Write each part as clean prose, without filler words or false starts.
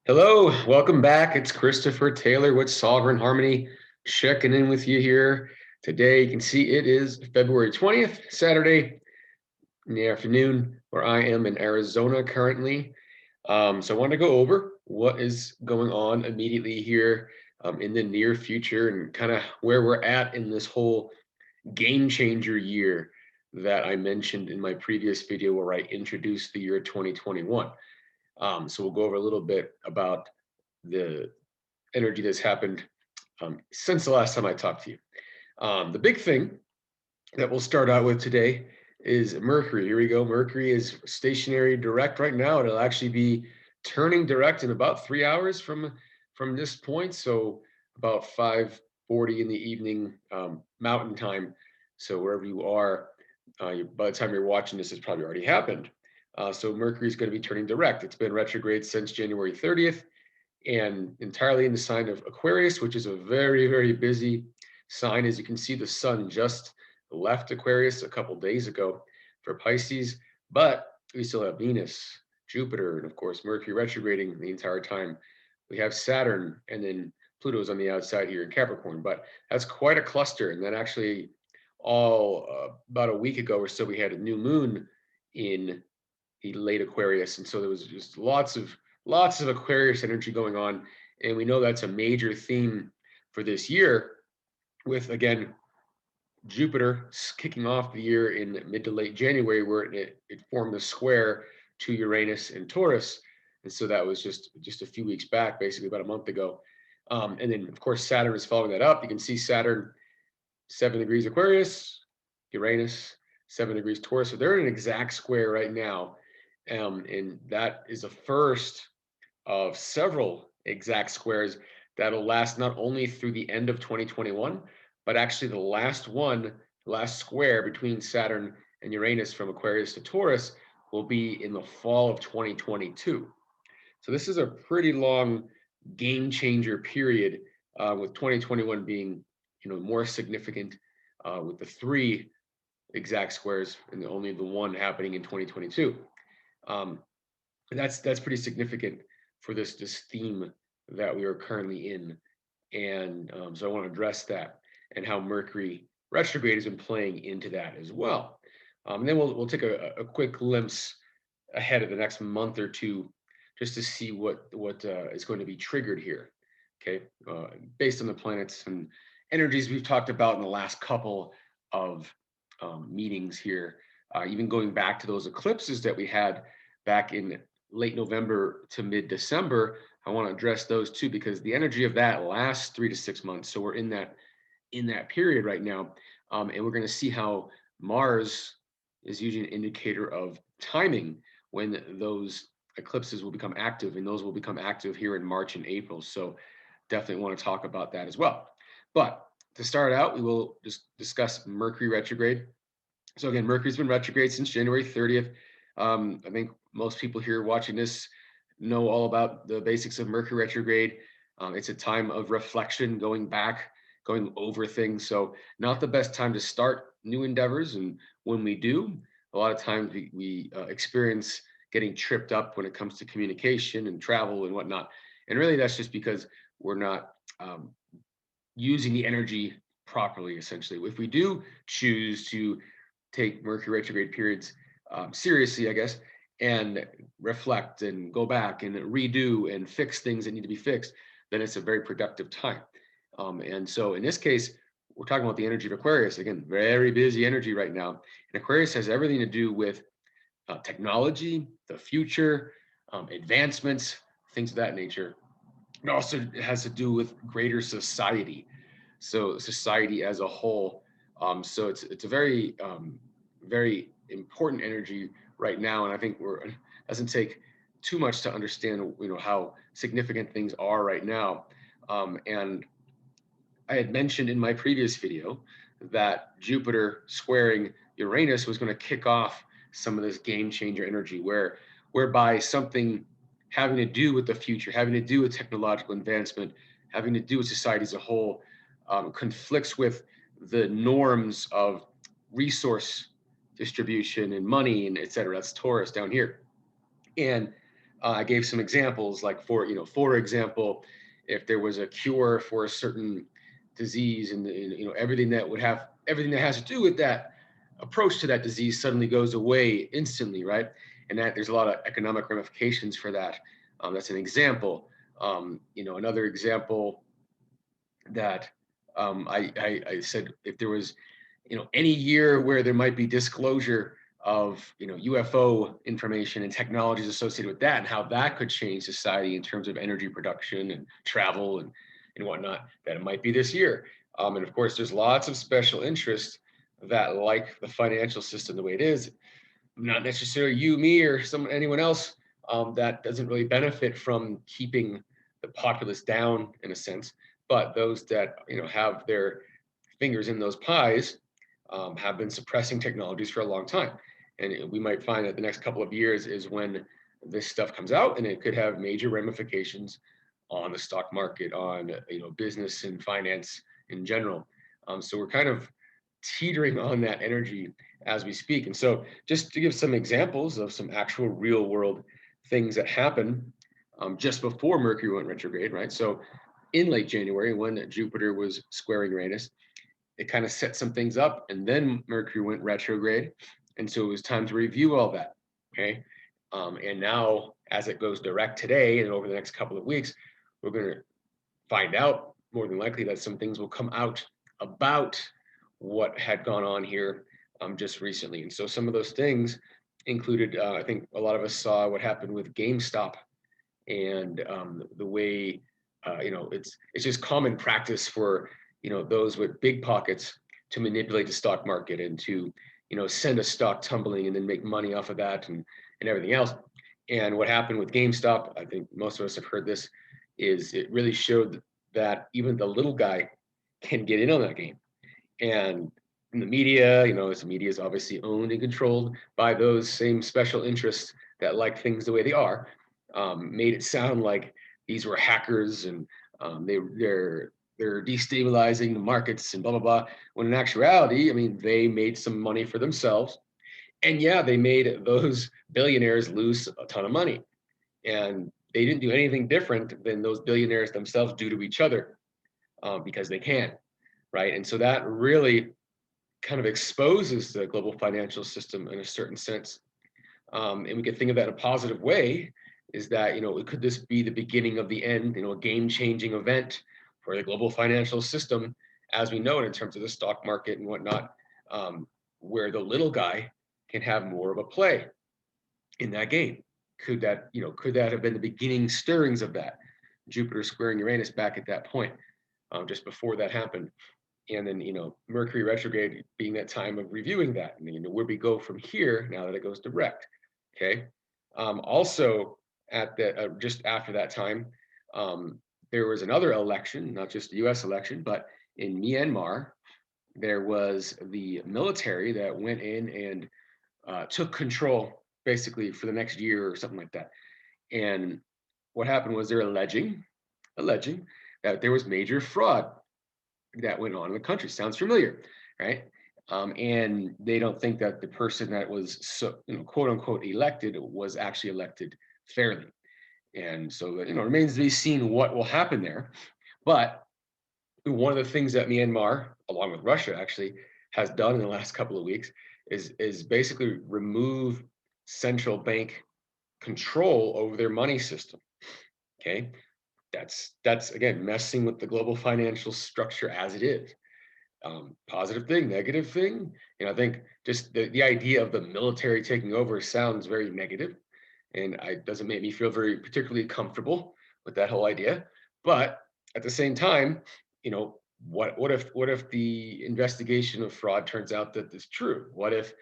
Hello, welcome back. It's Christopher Taylor with Sovereign Harmony, checking in with you here today. You can see it is February 20th, Saturday in the afternoon, where I am in Arizona currently. So I want to go over what is going on immediately here in the near future and kind of where we're at in this whole game changer year that I mentioned in my previous video where I introduced the year 2021. So we'll go over a little bit about the energy that's happened since the last time I talked to you. The big thing that we'll start out with today is Mercury. Here we go. Mercury is stationary direct right now. It'll actually be turning direct in about 3 hours from this point. So about 5:40 in the evening Mountain Time. So wherever you are, by the time you're watching this, it's probably already happened. So Mercury is going to be turning direct. It's been retrograde since January 30th and entirely in the sign of Aquarius, which is a very, very busy sign. As you can see, the sun just left Aquarius a couple days ago for Pisces, but we still have Venus, Jupiter, and of course, Mercury retrograding the entire time. We have Saturn, and then Pluto's on the outside here in Capricorn, but that's quite a cluster. And then actually, about a week ago or so, we had a new moon in the late Aquarius, and so there was just lots of Aquarius energy going on, and we know that's a major theme for this year. With again Jupiter kicking off the year in mid to late January, where it formed a square to Uranus and Taurus, and so that was just a few weeks back, basically about a month ago. And then of course Saturn is following that up. You can see Saturn 7 degrees Aquarius, Uranus 7 degrees Taurus. So they're in an exact square right now. And that is the first of several exact squares that'll last not only through the end of 2021, but actually the last square between Saturn and Uranus from Aquarius to Taurus will be in the fall of 2022. So this is a pretty long game changer period, with 2021 being more significant, with the three exact squares and only the one happening in 2022. Um, that's pretty significant for this theme that we are currently in, and so I want to address that and how Mercury retrograde has been playing into that as well. And then we'll take a quick glimpse ahead of the next month or two, just to see what is going to be triggered here. Okay, based on the planets and energies we've talked about in the last couple of meetings here, even going back to those eclipses that we had back in late November to mid-December. I want to address those too, because the energy of that lasts 3 to 6 months. So we're in that period right now, and we're going to see how Mars is usually an indicator of timing when those eclipses will become active, and those will become active here in March and April. So definitely want to talk about that as well. But to start out, we will just discuss Mercury retrograde. So again, Mercury's been retrograde since January 30th. I think most people here watching this know all about the basics of Mercury retrograde. It's a time of reflection, going back, going over things. So not the best time to start new endeavors. And when we do, a lot of times we experience getting tripped up when it comes to communication and travel and whatnot. And really that's just because we're not using the energy properly, essentially. If we do choose to take Mercury retrograde periods seriously, I guess, and reflect and go back and redo and fix things that need to be fixed, then it's a very productive time. And so in this case, we're talking about the energy of Aquarius. Again, very busy energy right now. And Aquarius has everything to do with technology, the future, advancements, things of that nature. It also has to do with greater society. So society as a whole. So it's a very important energy right now, and I think it doesn't take too much to understand how significant things are right now. And I had mentioned in my previous video that Jupiter squaring Uranus was going to kick off some of this game changer energy, whereby something having to do with the future, having to do with technological advancement, having to do with society as a whole, conflicts with the norms of resource distribution and money and et cetera. That's Taurus down here. And I gave some examples, like for example, if there was a cure for a certain disease, and everything that has to do with that approach to that disease suddenly goes away instantly, right? And that there's a lot of economic ramifications for that. That's an example. Another example that I said, if there was any year where there might be disclosure of UFO information and technologies associated with that, and how that could change society in terms of energy production and travel and whatnot, that it might be this year. And of course, there's lots of special interests that like the financial system the way it is, not necessarily you, me, or anyone else, that doesn't really benefit from keeping the populace down in a sense, but those that have their fingers in those pies, have been suppressing technologies for a long time. And we might find that the next couple of years is when this stuff comes out, and it could have major ramifications on the stock market, on business and finance in general. So we're kind of teetering on that energy as we speak. And so, just to give some examples of some actual real world things that happen just before Mercury went retrograde, right? So, in late January, when Jupiter was squaring Uranus, it kind of set some things up, and then Mercury went retrograde. And so it was time to review all that. Okay. And now, as it goes direct today and over the next couple of weeks, we're going to find out more than likely that some things will come out about what had gone on here just recently. And so some of those things included, I think a lot of us saw what happened with GameStop, and the way, it's just common practice for those with big pockets to manipulate the stock market and to send a stock tumbling and then make money off of that, and everything else. And what happened with GameStop, I think most of us have heard this, is it really showed that even the little guy can get in on that game. And in the media, the media is obviously owned and controlled by those same special interests that like things the way they are, made it sound like these were hackers, and they're destabilizing the markets and blah blah blah. When in actuality, I mean, they made some money for themselves, and yeah, they made those billionaires lose a ton of money, and they didn't do anything different than those billionaires themselves do to each other, because they can, right? And so that really kind of exposes the global financial system in a certain sense. And we can think of that in a positive way, is that, could this be the beginning of the end, a game-changing event for the global financial system as we know it in terms of the stock market and whatnot, where the little guy can have more of a play in that game? Could that have been the beginning stirrings of that? Jupiter squaring Uranus back at that point, just before that happened. And then, Mercury retrograde being that time of reviewing that, and where we go from here now that it goes direct. Okay. Also, at the just after that time, there was another election, not just the U.S. election, but in Myanmar, there was the military that went in and took control basically for the next year or something like that. And what happened was they're alleging that there was major fraud that went on in the country. Sounds familiar, right? And they don't think that the person that was quote unquote elected was actually elected fairly. And so, it remains to be seen what will happen there. But one of the things that Myanmar, along with Russia, actually has done in the last couple of weeks is basically remove central bank control over their money system. Okay, that's again messing with the global financial structure as it is. Positive thing, negative thing. I think just the idea of the military taking over sounds very negative, and it doesn't make me feel very particularly comfortable with that whole idea. But at the same time, what if the investigation of fraud turns out that it's true? What if,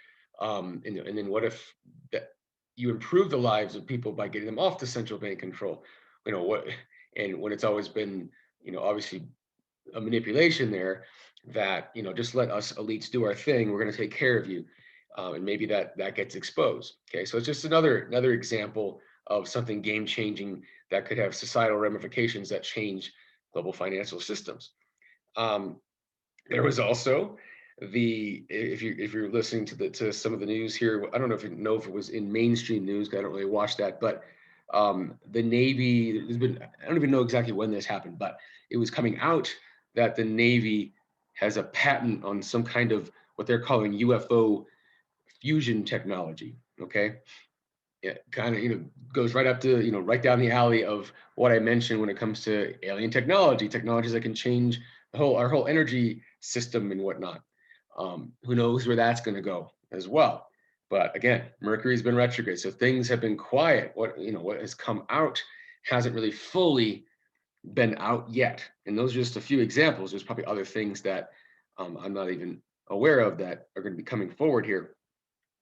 and then what if that you improve the lives of people by getting them off the central bank control? What, and when it's always been, obviously a manipulation there, that just let us elites do our thing, we're going to take care of you, and maybe that gets exposed. Okay, so it's just another example of something game changing that could have societal ramifications that change global financial systems. There was also if you're listening to some of the news here, I don't know if it was in mainstream news, I don't really watch that, but The Navy, there's been, I don't even know exactly when this happened, but it was coming out that the Navy has a patent on some kind of what they're calling UFO fusion technology. Okay. Yeah, kind of, goes right up to, right down the alley of what I mentioned when it comes to alien technology, technologies that can change our whole energy system and whatnot. Who knows where that's going to go as well. But again, Mercury's been retrograde, so things have been quiet. What has come out hasn't really fully been out yet. And those are just a few examples. There's probably other things that I'm not even aware of that are going to be coming forward here.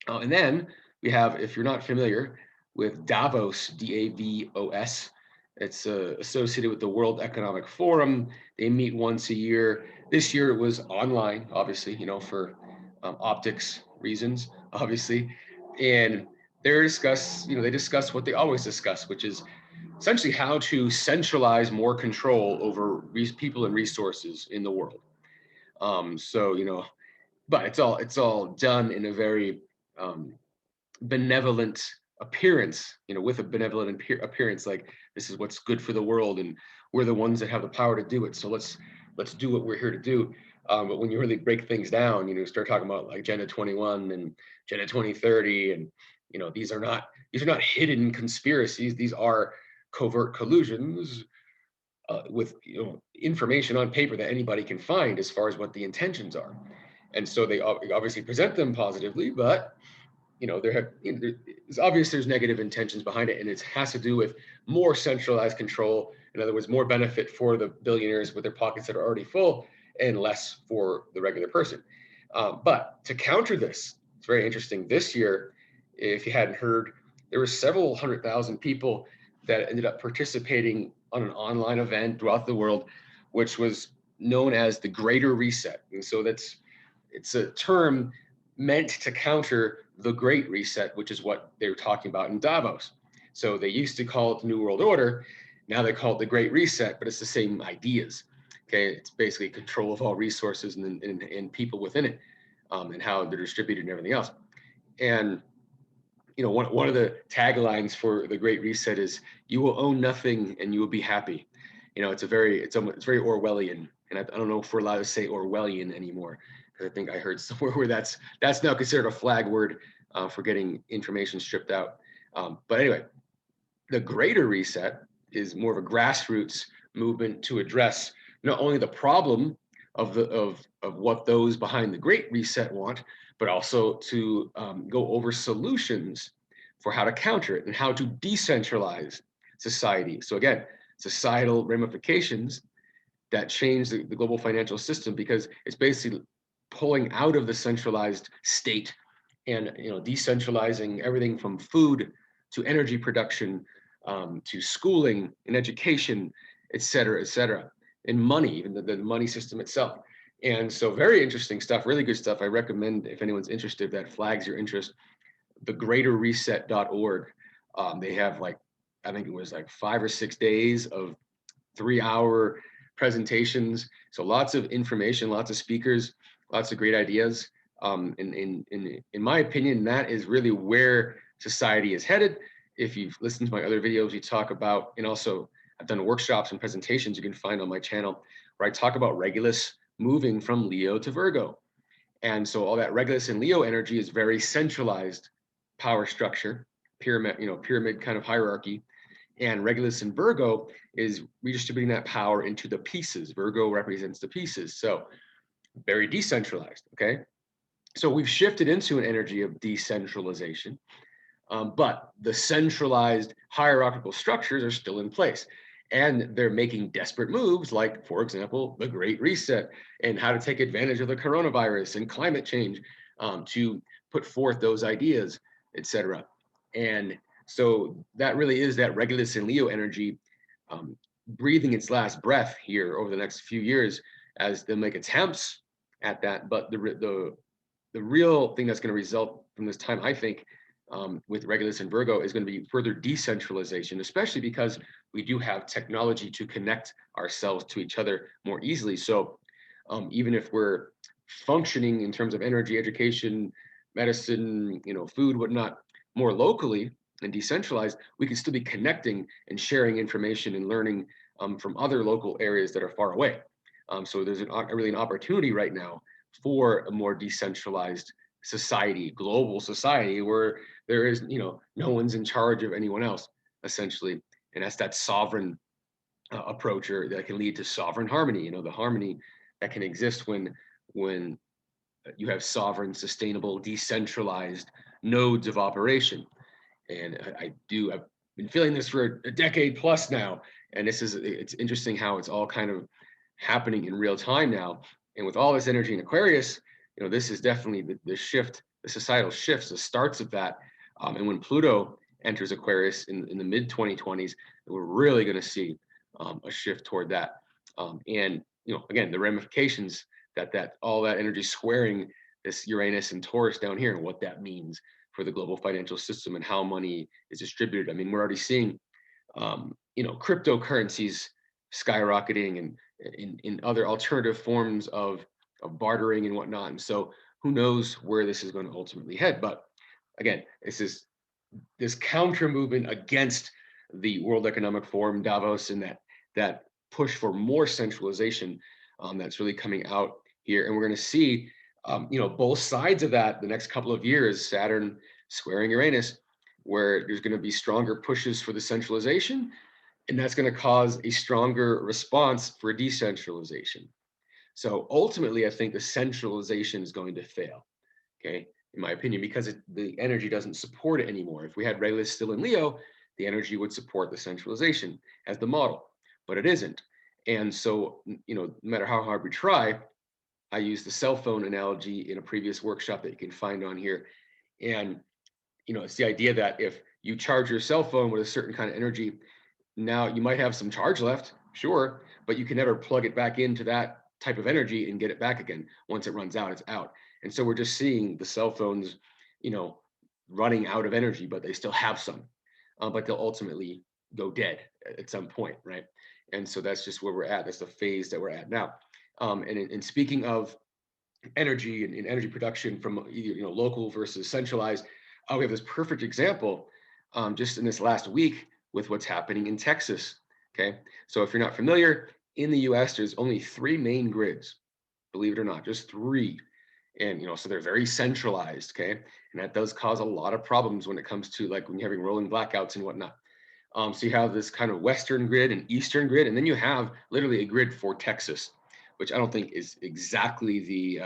And then we have, if you're not familiar with Davos, Davos, it's associated with the World Economic Forum. They meet once a year. This year it was online, obviously, for optics reasons, obviously. And they discuss what they always discuss, which is essentially how to centralize more control over people and resources in the world. So, but it's all done in a very um, benevolent appearance, with a benevolent appearance, like this is what's good for the world, and we're the ones that have the power to do it. So let's do what we're here to do. But when you really break things down, start talking about like Agenda 21 and Agenda 2030, and these are not hidden conspiracies. These are covert collusions with information on paper that anybody can find as far as what the intentions are. And so they obviously present them positively, but it's obvious there's negative intentions behind it, and it has to do with more centralized control. In other words, more benefit for the billionaires with their pockets that are already full, and less for the regular person. But to counter this, it's very interesting. This year, if you hadn't heard, there were several 100,000 people that ended up participating on an online event throughout the world, which was known as the Greater Reset. And so it's a term meant to counter the Great Reset, which is what they were talking about in Davos. So they used to call it the New World Order. Now they call it the Great Reset, but it's the same ideas. Okay, it's basically control of all resources and people within it, and how they're distributed and everything else. And one of the taglines for the Great Reset is "You will own nothing and you will be happy." It's very Orwellian, and I don't know if we're allowed to say Orwellian anymore, because I think I heard somewhere where that's now considered a flag word for getting information stripped out. But anyway, the Greater Reset is more of a grassroots movement to address not only the problem of what those behind the Great Reset want, but also to go over solutions for how to counter it and how to decentralize society. So again, societal ramifications that change the global financial system, because it's basically pulling out of the centralized state and decentralizing everything from food to energy production, to schooling and education, et cetera, and money, even the money system itself. And so very interesting stuff, really good stuff. I recommend, if anyone's interested, if that flags your interest, thegreaterreset.org. They have I think it was 5 or 6 days of 3-hour presentations. So lots of information, lots of speakers, lots of great ideas. In my opinion, that is really where society is headed. If you've listened to my other videos, we talk about, and also I've done workshops and presentations you can find on my channel, where I talk about Regulus moving from Leo to Virgo. And so all that Regulus and Leo energy is very centralized power structure, pyramid kind of hierarchy. And Regulus in Virgo is redistributing that power into the pieces. Virgo represents the pieces. So very decentralized, okay? So we've shifted into an energy of decentralization, but the centralized hierarchical structures are still in place. And they're making desperate moves, like, for example, the Great Reset and how to take advantage of the coronavirus and climate change, to put forth those ideas, etc. And so that really is that Regulus and Leo energy breathing its last breath here over the next few years as they make attempts at that. But the real thing that's going to result from this time, I think, with Regulus and Virgo, is going to be further decentralization, especially because we do have technology to connect ourselves to each other more easily. So even if we're functioning in terms of energy, education, medicine, food, whatnot, more locally, and decentralized, we can still be connecting and sharing information and learning from other local areas that are far away. So there's really an opportunity right now for a more decentralized society, global society, where there is, no one's in charge of anyone else, essentially. And that's that sovereign approach, or that can lead to sovereign harmony. The harmony that can exist when you have sovereign, sustainable, decentralized nodes of operation. And I've been feeling this for a decade plus now. And it's interesting how it's all kind of happening in real time now. And with all this energy in Aquarius, this is definitely the shift, the societal shifts, the starts of that. And when Pluto enters Aquarius in the mid 2020s, we're really going to see a shift toward that. And again, the ramifications that all that energy squaring this Uranus and Taurus down here, and what that means for the global financial system and how money is distributed. I mean, we're already seeing, cryptocurrencies skyrocketing, and in other alternative forms of bartering and whatnot. And so who knows where this is going to ultimately head. But again, this counter movement against the World Economic Forum, Davos, and that push for more centralization that's really coming out here. And we're going to see, both sides of that the next couple of years, Saturn squaring Uranus, where there's going to be stronger pushes for the centralization, and that's going to cause a stronger response for decentralization. So ultimately, I think the centralization is going to fail, okay, in my opinion, because the energy doesn't support it anymore. If we had Regulus still in Leo, the energy would support the centralization as the model, but it isn't. And so, no matter how hard we try, I used the cell phone analogy in a previous workshop that you can find on here. And, it's the idea that if you charge your cell phone with a certain kind of energy, now you might have some charge left, sure, but you can never plug it back into that type of energy and get it back again. Once it runs out, it's out. And so we're just seeing the cell phones, running out of energy, but they still have some, but they'll ultimately go dead at some point, right? And so that's just where we're at. That's the phase that we're at now. And speaking of energy and energy production from either local versus centralized, we have this perfect example just in this last week with what's happening in Texas. Okay, so if you're not familiar, in the U.S. there's only 3 main grids, believe it or not, just 3. And so they're very centralized. Okay, and that does cause a lot of problems when it comes to, like, when you're having rolling blackouts and whatnot. So you have this kind of Western grid and Eastern grid, and then you have literally a grid for Texas, which I don't think is exactly the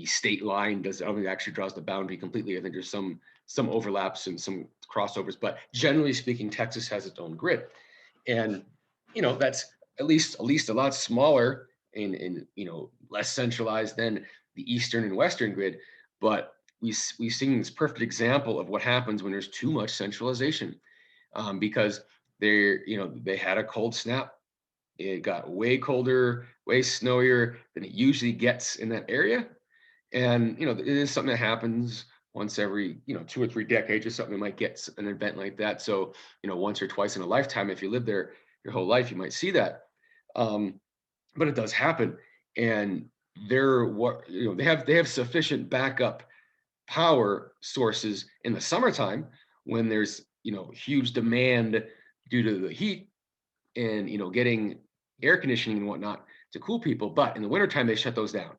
state line. I don't think it actually draws the boundary completely. I think there's some overlaps and some crossovers, but generally speaking, Texas has its own grid, and that's at least a lot smaller and less centralized than the Eastern and Western grid. But we've seen this perfect example of what happens when there's too much centralization. Because they had a cold snap. It got way colder, way snowier than it usually gets in that area. And, it is something that happens once every, 2 or 3 decades or something. You might get an event like that. So, once or twice in a lifetime, if you live there your whole life, you might see that. But it does happen. And they have sufficient backup power sources in the summertime when there's huge demand due to the heat and getting air conditioning and whatnot to cool people. But in the wintertime they shut those down.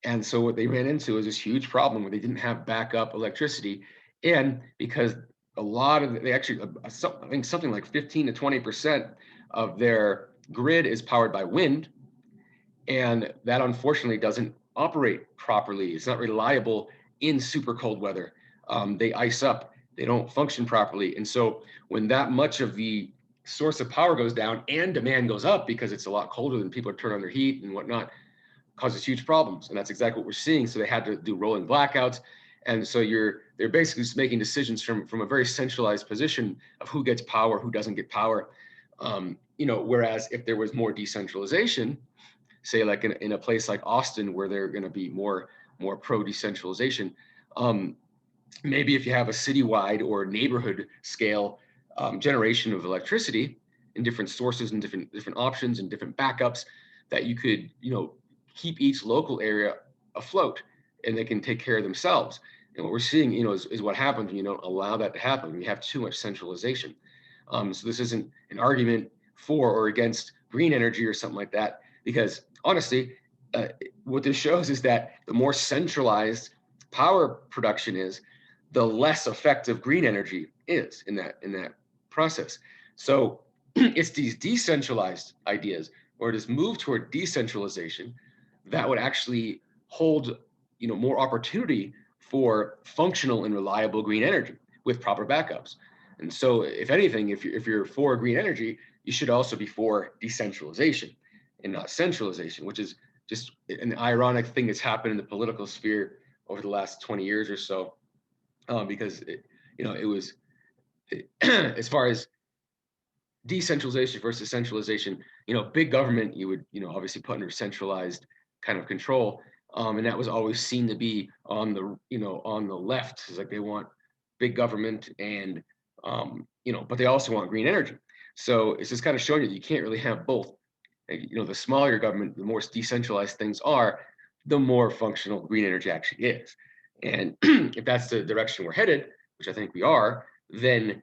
And so what they ran into is this huge problem where they didn't have backup electricity. And because a lot of they actually, I think something like 15 to 20% of their grid is powered by wind, and that unfortunately doesn't operate properly. It's not reliable in super cold weather. They ice up, they don't function properly. And so when that much of the source of power goes down and demand goes up because it's a lot colder than people are turning on their heat and whatnot, causes huge problems. And that's exactly what we're seeing. So they had to do rolling blackouts. And so they're basically just making decisions from a very centralized position of who gets power, who doesn't get power. Whereas if there was more decentralization, say like in a place like Austin, where they're going to be more pro decentralization, maybe if you have a citywide or neighborhood scale generation of electricity in different sources and different options and different backups, that you could keep each local area afloat and they can take care of themselves. And what we're seeing, is what happens when you don't allow that to happen. When you have too much centralization. So this isn't an argument for or against green energy or something like that, because honestly, what this shows is that the more centralized power production is, the less effective green energy is in that process. So it's these decentralized ideas, or this move toward decentralization, that would actually hold more opportunity for functional and reliable green energy with proper backups. And so, if anything, if you're for green energy, you should also be for decentralization and not centralization, which is just an ironic thing that's happened in the political sphere over the last 20 years or so, because it was as far as decentralization versus centralization. Big government you would obviously put under centralized kind of control, and that was always seen to be on the left. It's like they want big government, and but they also want green energy. So it's just kind of showing you can't really have both. The smaller your government, the more decentralized things are, the more functional green energy actually is. And if that's the direction we're headed, which I think we are, then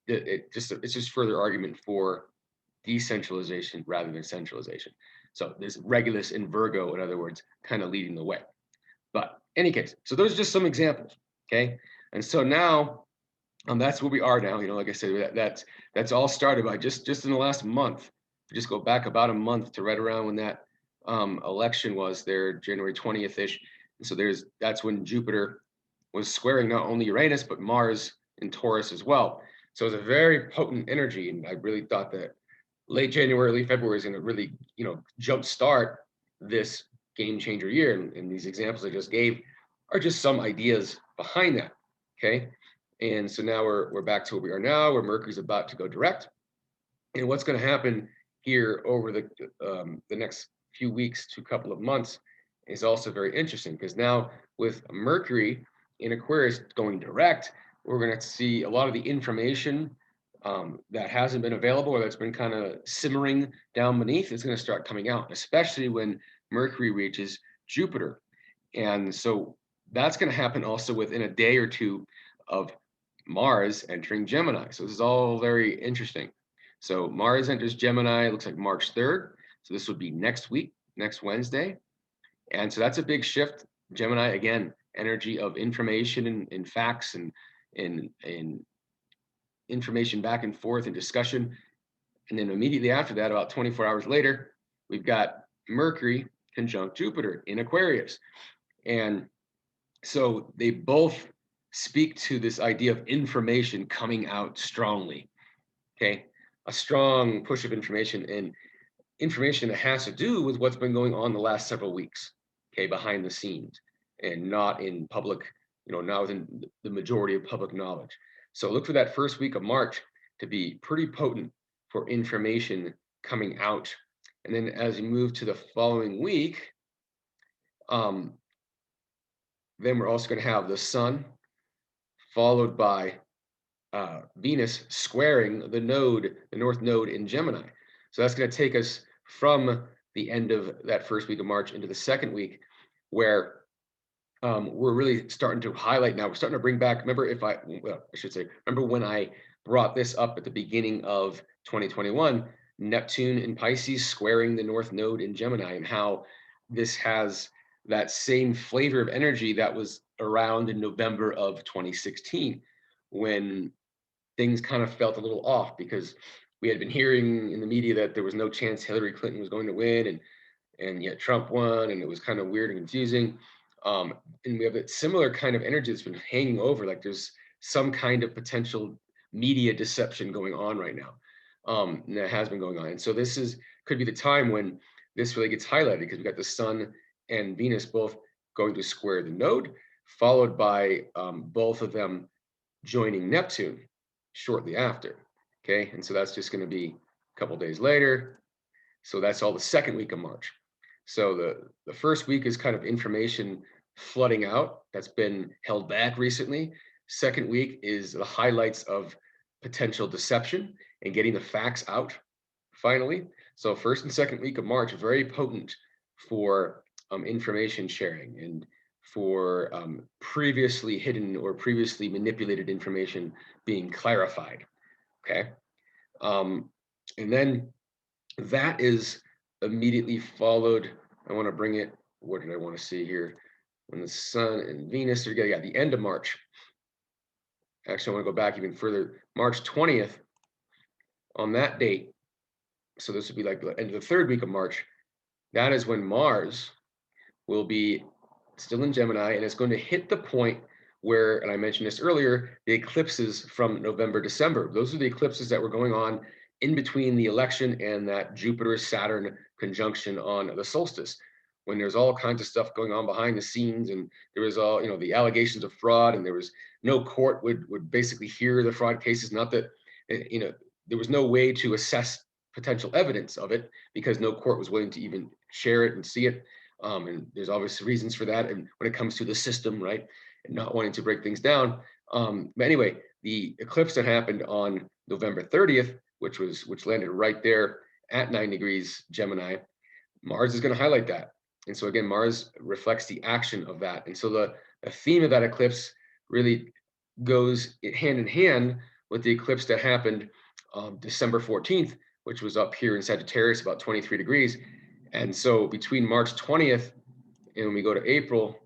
it's just further argument for decentralization rather than centralization. So there's Regulus and Virgo, in other words, kind of leading the way. But in any case, so those are just some examples. Okay. And so now that's where we are now. Like I said, that's all started by just in the last month. Just go back about a month to right around when that election was there, January 20th ish. And so that's when Jupiter was squaring not only Uranus but Mars in Taurus as well. So it was a very potent energy, and I really thought that late January, early February is going to really, jumpstart this game changer year. And these examples I just gave are just some ideas behind that. Okay. And so now we're back to where we are now, where Mercury's about to go direct. And what's going to happen here over the next few weeks to couple of months is also very interesting, because now with Mercury in Aquarius going direct, we're going to see a lot of the information that hasn't been available, or that's been kind of simmering down beneath, is going to start coming out, especially when Mercury reaches Jupiter. And so that's going to happen also within a day or two of Mars entering Gemini. So this is all very interesting. So Mars enters Gemini, it looks like March 3rd. So this would be next week, next Wednesday. And so that's a big shift. Gemini, again, energy of information and facts and information back and forth and discussion. And then immediately after that, about 24 hours later, we've got Mercury conjunct Jupiter in Aquarius. And so they both speak to this idea of information coming out strongly. Okay. A strong push of information, and information that has to do with what's been going on the last several weeks. Okay. Behind the scenes and not in public, not within the majority of public knowledge. So look for that first week of March to be pretty potent for information coming out. And then as you move to the following week, then we're also going to have the Sun followed by Venus squaring the North Node in Gemini. So that's going to take us from the end of that first week of March into the second week, where we're really starting to highlight now. We're starting to bring back, remember when I brought this up at the beginning of 2021, Neptune in Pisces squaring the North Node in Gemini, and how this has that same flavor of energy that was around in November of 2016, when things kind of felt a little off, because we had been hearing in the media that there was no chance Hillary Clinton was going to win, and yet Trump won, and it was kind of weird and confusing. And we have a similar kind of energy that's been hanging over, like there's some kind of potential media deception going on right now. And that has been going on. And so could be the time when this really gets highlighted, because we got the Sun and Venus both going to square the node, followed by both of them joining Neptune shortly after. Okay. And so that's just going to be a couple days later. So that's all the second week of March. So the first week is kind of information flooding out that's been held back recently. Second week is the highlights of potential deception and getting the facts out finally. So first and second week of March, very potent for information sharing and for previously hidden or previously manipulated information being clarified. Okay. And then that is immediately followed. I want to bring it. What did I want to see here? When the Sun and Venus are together, yeah, the end of March. Actually, I want to go back even further. March 20th, on that date, so this would be like the end of the third week of March, that is when Mars will be still in Gemini, and it's going to hit the point where, and I mentioned this earlier, the eclipses from November, December. Those are the eclipses that were going on in between the election and that Jupiter-Saturn conjunction on the solstice, when there's all kinds of stuff going on behind the scenes, and there was all, the allegations of fraud, and there was no court would basically hear the fraud cases. Not that, there was no way to assess potential evidence of it because no court was willing to even share it and see it. And there's obvious reasons for that. And when it comes to the system, right, and not wanting to break things down. But anyway, the eclipse that happened on November 30th, which landed right there at 9 degrees Gemini, Mars is going to highlight that. And so again, Mars reflects the action of that. And so the theme of that eclipse really goes hand in hand with the eclipse that happened December 14th, which was up here in Sagittarius, about 23 degrees. And so between March 20th and when we go to April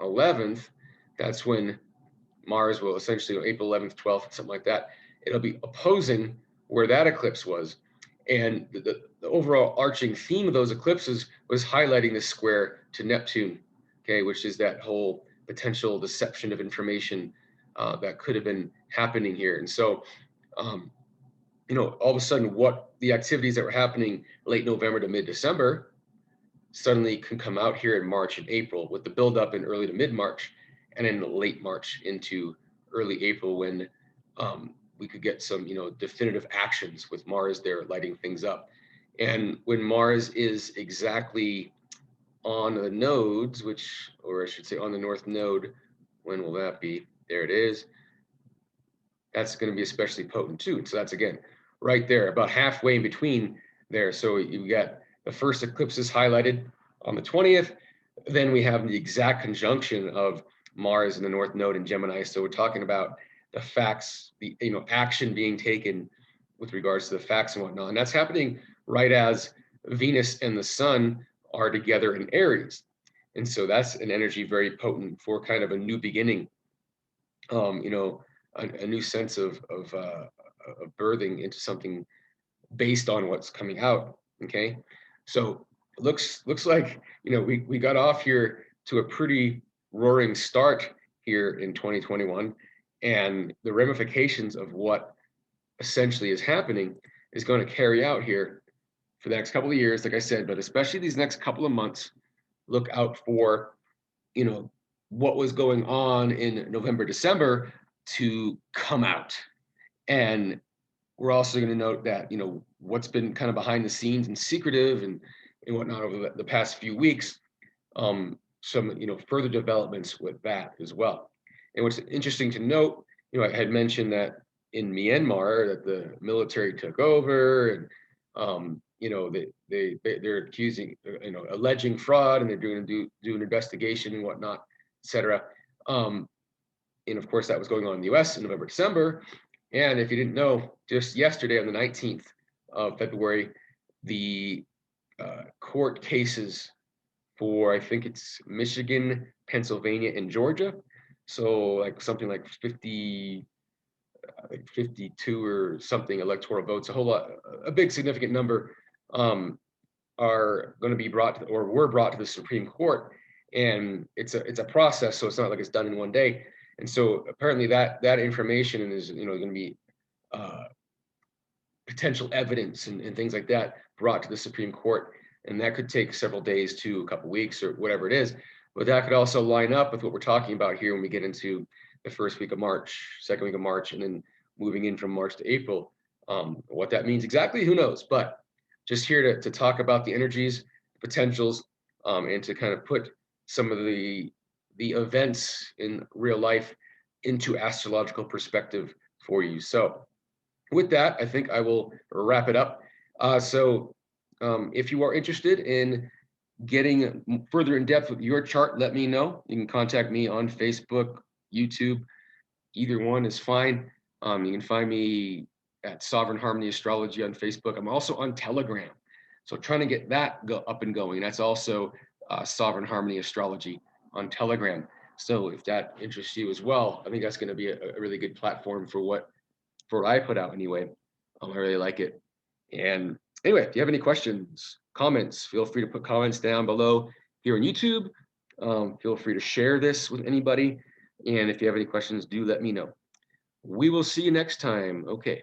11th, that's when Mars will essentially, April 11th, 12th, something like that, it'll be opposing where that eclipse was. And the overall arching theme of those eclipses was highlighting the square to Neptune, okay, which is that whole potential deception of information that could have been happening here. And so, all of a sudden, what the activities that were happening late November to mid-December suddenly can come out here in March and April, with the buildup in early to mid-March, and in late March into early April, when we could get some, definitive actions with Mars there lighting things up. And when Mars is exactly on the nodes, or I should say on the north node, when will that be? There it is. That's going to be especially potent too. So that's, again, right there, about halfway in between there. So you got the first eclipses highlighted on the 20th. Then we have the exact conjunction of Mars in the north node in Gemini. So we're talking about the facts, the action being taken with regards to the facts and whatnot. And that's happening right as Venus and the Sun are together in Aries. And so that's an energy very potent for kind of a new beginning, a new sense of birthing into something based on what's coming out. Okay, so it looks like we got off here to a pretty roaring start here in 2021, and the ramifications of what essentially is happening is going to carry out here for the next couple of years, like I said, but especially these next couple of months. Look out for what was going on in November, December to come out. And we're also going to note that, what's been kind of behind the scenes and secretive and whatnot over the past few weeks, some, further developments with that as well. And what's interesting to note, I had mentioned that in Myanmar that the military took over, and, they're accusing, alleging fraud, and they're doing investigation and whatnot, et cetera. And of course, that was going on in the US in November, December. And if you didn't know, just yesterday on the 19th of February, the court cases for, I think it's Michigan, Pennsylvania, and Georgia. So like something like 52 or something electoral votes, a big significant number, are going to be brought to, or were brought to the Supreme Court. And it's a process, so it's not like it's done in one day. And so apparently that information is going to be potential evidence and things like that brought to the Supreme Court, and that could take several days to a couple weeks or whatever it is. But that could also line up with what we're talking about here when we get into the first week of March, second week of March, and then moving in from March to April. What that means exactly, who knows? But just here to talk about the energies, potentials, and to kind of put some of the events in real life into astrological perspective for you. So with that, I think I will wrap it up. So if you are interested in getting further in depth with your chart, let me know. You can contact me on Facebook, YouTube, either one is fine. You can find me at Sovereign Harmony Astrology on Facebook. I'm also on Telegram. So trying to get that up and going. That's also Sovereign Harmony Astrology on Telegram. So if that interests you as well, I think that's going to be a really good platform for what I put out anyway. I really like it. And anyway, if you have any questions, comments, feel free to put comments down below here on YouTube. Feel free to share this with anybody. And if you have any questions, do let me know. We will see you next time. Okay.